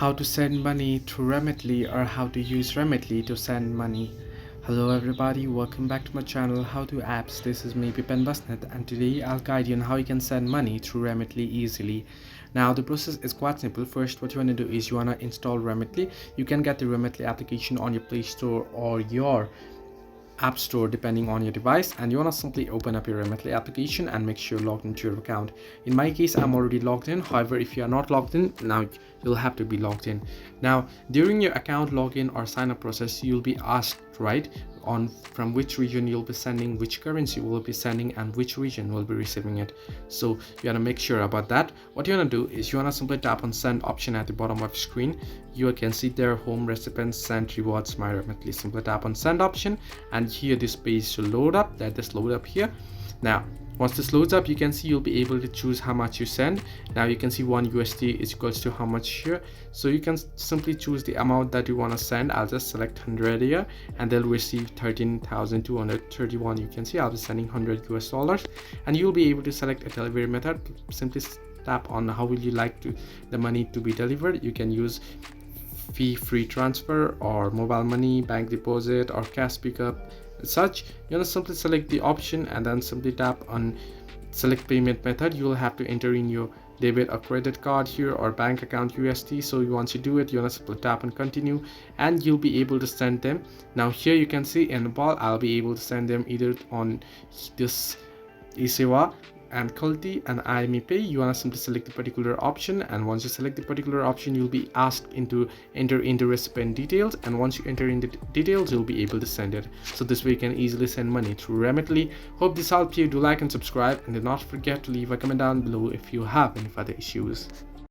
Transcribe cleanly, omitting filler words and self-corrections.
how to send money through Remitly or how to use Remitly to send money. Hello everybody, welcome back to my channel How to Apps. This is me Pipan Basnet, and today I'll guide you on how you can send money through Remitly easily. Now the process is quite simple. First, what you want to do is you want to install Remitly. You can get the Remitly application on your Play Store or your App Store depending on your device, and you want to simply open up your Remitly application and make sure you're logged into your account. In my case, I'm already logged in. However, if you are not logged in, now you'll have to be logged in. Now during your account login or sign up process, you'll be asked, right, on from which region you'll be sending, which currency will be sending, and which region will be receiving it. So you want to make sure about that. What you want to do is you want to simply tap on send option at the bottom of the screen. You can see there home, recipients, send, rewards, my Remitly. Simply tap on send option, and here this page should load up. Let this load up here. Now once this loads up, you can see you'll be able to choose how much you send. Now you can see $1 is equals to how much here, so you can simply choose the amount that you want to send. I'll just select 100 here, and they'll receive 13,231. You can see I'll be sending $100, and you'll be able to select a delivery method. Simply tap on how will you like the money to be delivered. You can use fee-free transfer or mobile money, bank deposit, or cash pickup. As such, you want to simply select the option and then simply tap on select payment method. You will have to enter in your debit or credit card here or bank account USD. So once you do it, you want to simply tap on continue, and you'll be able to send them. Now here you can see in the ball, I'll be able to send them either on this Isewa and Kulti and IME. You want to simply select the particular option, and once you select the particular option, you'll be asked to enter in the recipient details, and once you enter in the details, you'll be able to send it. So this way you can easily send money through Remitly. Hope this helped you. Do like and subscribe, and do not forget to leave a comment down below if you have any further issues.